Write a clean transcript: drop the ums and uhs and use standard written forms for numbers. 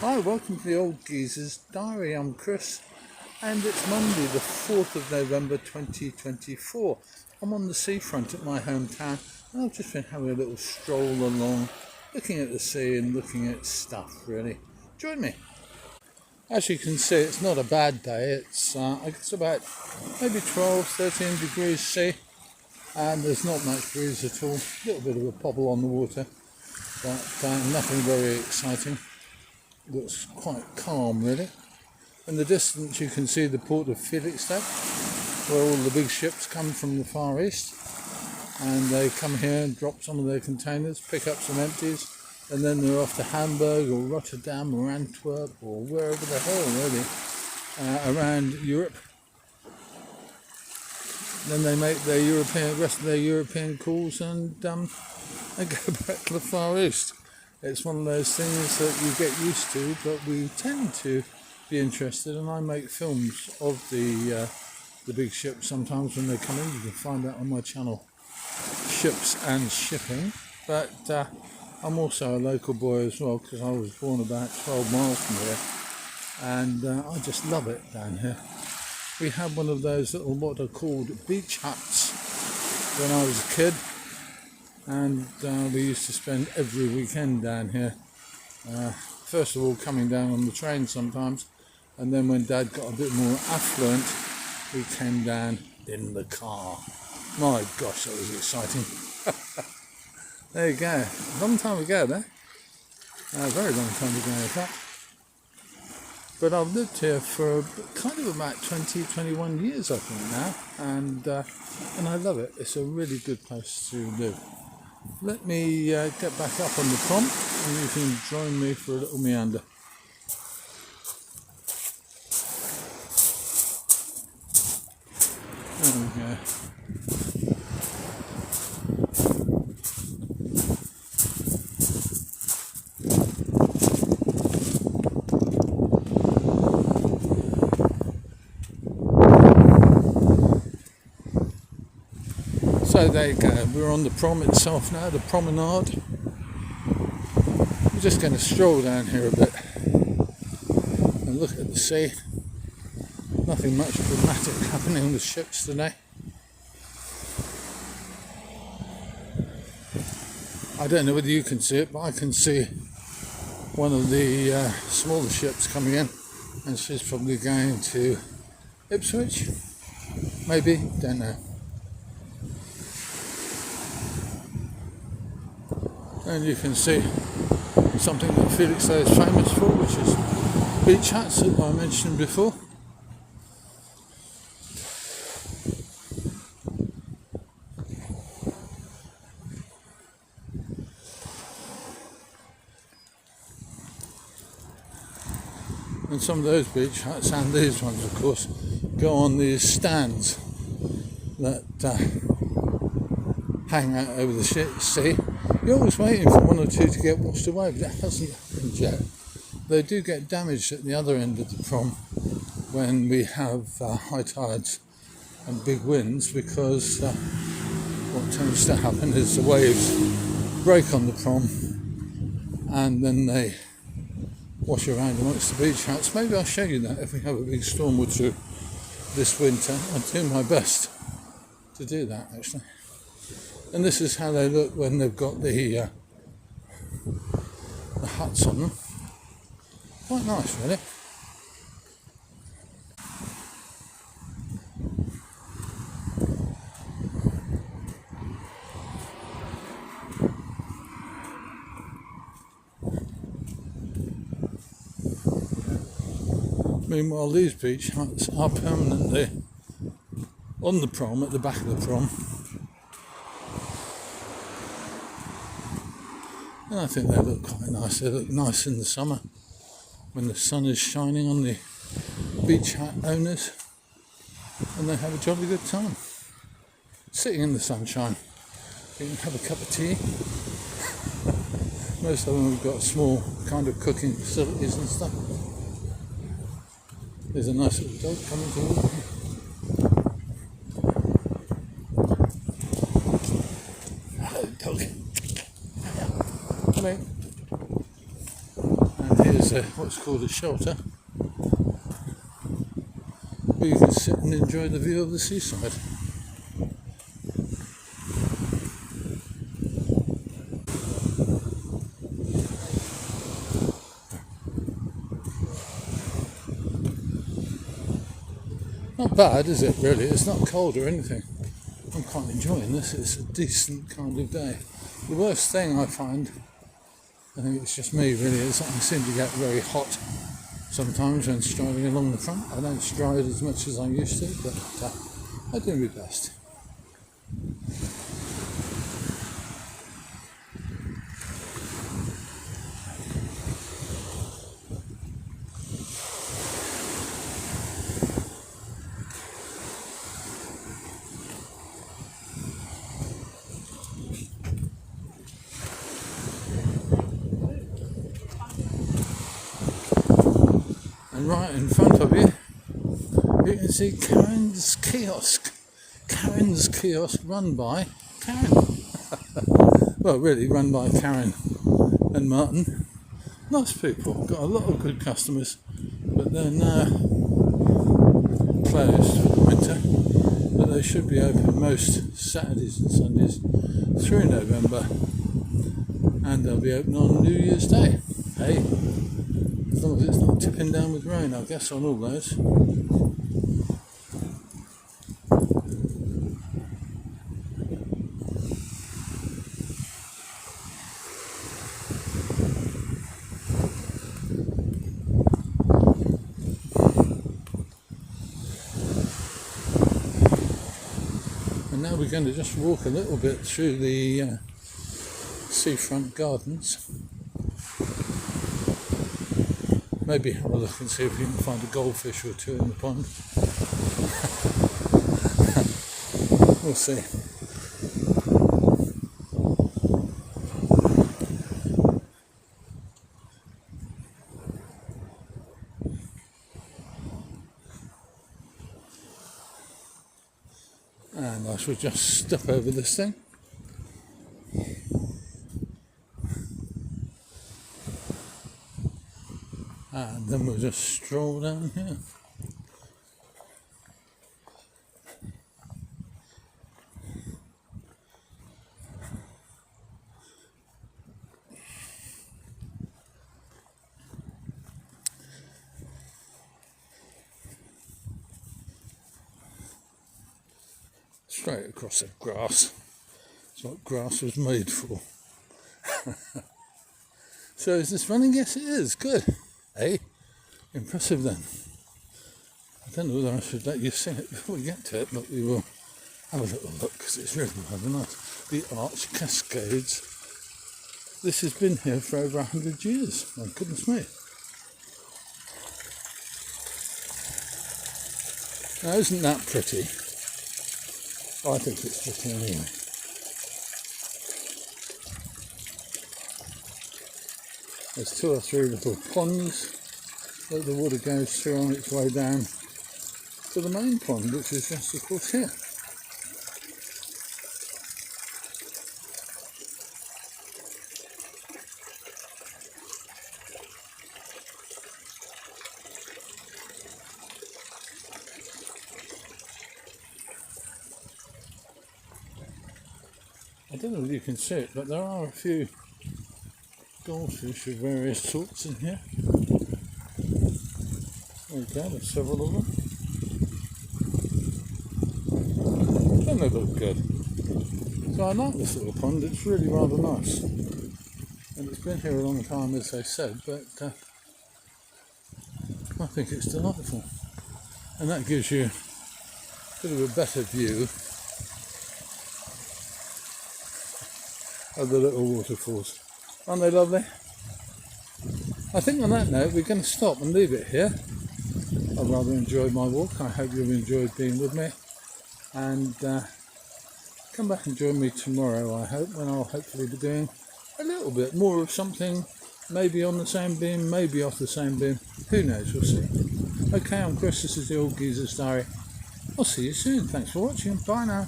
Hi, welcome to the Old Geezer's Diary. I'm Chris, and it's Monday, the 4th of November 2024. I'm on the seafront at my hometown, and I've just been having a little stroll along, looking at the sea and looking at stuff, really. Join me. As you can see, it's not a bad day. It's I guess about maybe 12, 13 degrees C, and there's not much breeze at all. A little bit of a pobble on the water, but nothing very exciting. Looks quite calm, really. In the distance you can see the port of Felixstowe, where all the big ships come from the Far East, and they come here and drop some of their containers, pick up some empties, and then they're off to Hamburg or Rotterdam or Antwerp or wherever the hell, really, around Europe. Then they make their rest of their European calls and go back to the Far East. It's one of those things that you get used to, but we tend to be interested, and I make films of the big ships sometimes when they come in. You can find that on my channel, Ships and Shipping. But I'm also a local boy as well, because I was born about 12 miles from here, and I just love it down here. We had one of those little, what are called beach huts when I was a kid. And we used to spend every weekend down here. First of all, coming down on the train sometimes, and then when Dad got a bit more affluent, we came down in the car. My gosh, that was exciting. There you go. Long time ago, there. A very long time ago, in fact. But I've lived here for kind of about 20, 21 years, I think now, and I love it. It's a really good place to live. Let me get back up on the prom, and you can join me for a little meander. There we go. So there you go, we're on the prom itself now, the promenade. We're just going to stroll down here a bit and look at the sea. Nothing much dramatic happening with ships today. I don't know whether you can see it, but I can see one of the smaller ships coming in, and she's probably going to Ipswich, maybe, don't know. And you can see something that Felixstowe is famous for, which is beach huts that I mentioned before. And some of those beach huts, and these ones of course, go on these stands that hang out over the sea. You're always waiting for one or two to get washed away, but that hasn't happened yet. They do get damaged at the other end of the prom when we have high tides and big winds, because what tends to happen is the waves break on the prom and then they wash around amongst the beach huts. Maybe I'll show you that if we have a big storm or two this winter. I'll do my best to do that, actually. And this is how they look when they've got the huts on them. Quite nice, really. Meanwhile, these beach huts are permanently on the prom, at the back of the prom. And I think they look quite nice. They look nice in the summer when the sun is shining on the beach hut owners, and they have a jolly good time sitting in the sunshine. You can have a cup of tea. Most of them have got small kind of cooking facilities and stuff. There's a nice little dog coming towards me. Hello, dog. Hello. And here's is what's called a shelter, where you can sit and enjoy the view of the seaside. Not bad, is it, really? It's not cold or anything. I'm quite enjoying this. It's a decent kind of day. The worst thing I find, I think it's just me really, is I seem to get very hot sometimes when striding along the front. I don't stride as much as I used to, but I do my best. And right in front of you, you can see Karen's kiosk. Karen's kiosk run by Karen. Well, really run by Karen and Martin. Nice people, got a lot of good customers, but they're now closed for the winter. But they should be open most Saturdays and Sundays through November, and they'll be open on New Year's Day. Hey, as long as it's not tipping down with rain, I guess, on all those. And now we're going to just walk a little bit through the seafront gardens. Maybe have a look and see if we can find a goldfish or two in the pond. We'll see. And I shall just step over this thing. And then we'll just stroll down here. Straight across the grass. It's what grass was made for. So is this running? Yes, it is. Good. Hey, impressive then. I don't know whether I should let you see it before we get to it, but we will have a little look because it's really rather nice. The Arch Cascades. This has been here for over 100 years. My goodness me. Now, isn't that pretty? I think it's pretty anyway. There's 2 or 3 little ponds that the water goes through on its way down to the main pond, which is just of course here. I don't know if you can see it, but there are a few goldfish of various sorts in here. There we go, there's several of them. And they look good. So I like this little pond, it's really rather nice. And it's been here a long time, as they said, but I think it's delightful. And that gives you a bit of a better view of the little waterfalls. Aren't they lovely? I think on that note we're going to stop and leave it here. I've rather enjoyed my walk. I hope you've enjoyed being with me, and come back and join me tomorrow, I hope, when I'll hopefully be doing a little bit more of something, maybe on the same beam, maybe off the same beam, who knows, we'll see. Okay, I'm Chris, this is the Old Geezer's Diary. I'll see you soon. Thanks for watching. Bye now.